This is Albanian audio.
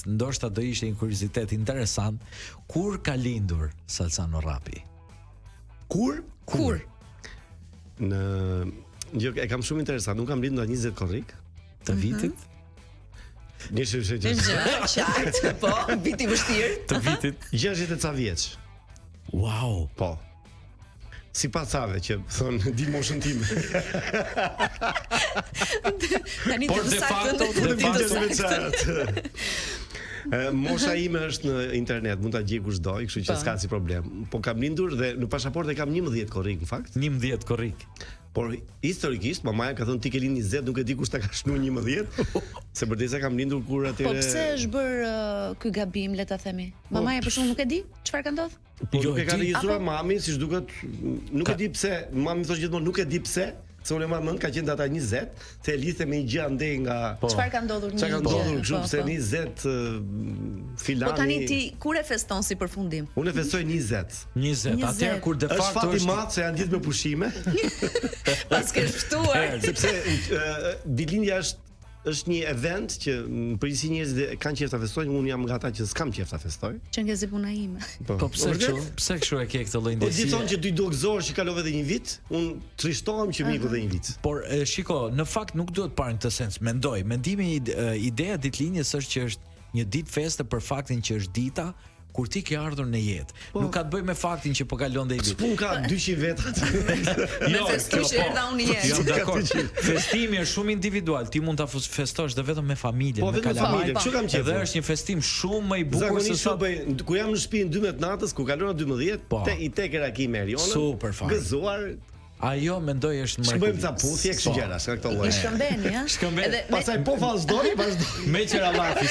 ndoshta do ishte një kuriozitet interesant, kur ka lindur Salsano Rapi? Kur? Jo, e kam shumë interesant. Nuk kam lindur nga 20 korrik Të vitit? Qartë, po, viti vështirë. Të vitit? 60 e ca vjeç. Wow. Po. Si pasave që thonë di moshën time. Tani Por de facto Mosha ime është në internet, mund ta gjej kush do, kështu që s'ka si problem. Po kam lindur dhe në pasaportë kam 11 korrik në fakt. 11 korrik. Por historikisht mamaja ka thënë ti ke lind 20, nuk e di kush ta ka shnuar 11. Se përdesë kam lindur kur atëre. Po pse është bër ky gabim, le ta themi? Mamaja për shkak nuk e di çfarë ka ndodhur? Po nuk e ka regjistruar mami, siç duket, nuk e di pse. Mami thoshte gjithmonë nuk e di pse. Se unë më mend ka qenë data 20, se e lidhte me një gjë andej nga çfarë ka ndodhur një gjë. Çfarë ka ndodhur kështu pse 20 filani. Po tani ti kur e feston si përfundim? Unë e festoj 20. 20. Atëherë kur de facto është fati i madh se janë ditë me pushime. Pas ke shtuar. Sepse ditëlindja është një event që përgjithësi njerëzit kanë qejf ta festojnë, unë jam nga ata që s'kam qejf ta festoj. Çengezi puna ime. Po pse kështu? Pse kështu e ke këtë lloj Po ndjesie? di thonë që dy dogëzohesh që kalove edhe një vit, unë trishtohem që miku dhe një vit. Por shiko, në fakt nuk duhet parë në këtë sens. Mendimi ideja ditëlindjes është që është një ditë feste për faktin që është dita kur ti ke ardhur në jetë. Nuk ka të bëjë me faktin që po kalon dhe i vit. Pun ka 200 veta. Me festuar që erdha unë jetë. Jo, dakor. Festimi është shumë individual. Ti mund ta festosh dhe vetëm me familjen, Po me vetëm familje, kështu kam qenë. Edhe është një festim shumë më i bukur se sa kur jam në shtëpi në 12 natës, kur kalora 12, i tek Raki Merionën. Super fare. Gëzuar. Ajo mendoj është më. Shkojmë ca puthje kështu gjëra, s'ka këto lloje. I shkëmbeni, ha? Shkëmben. Pastaj po vazhdoi. Me qera llafi.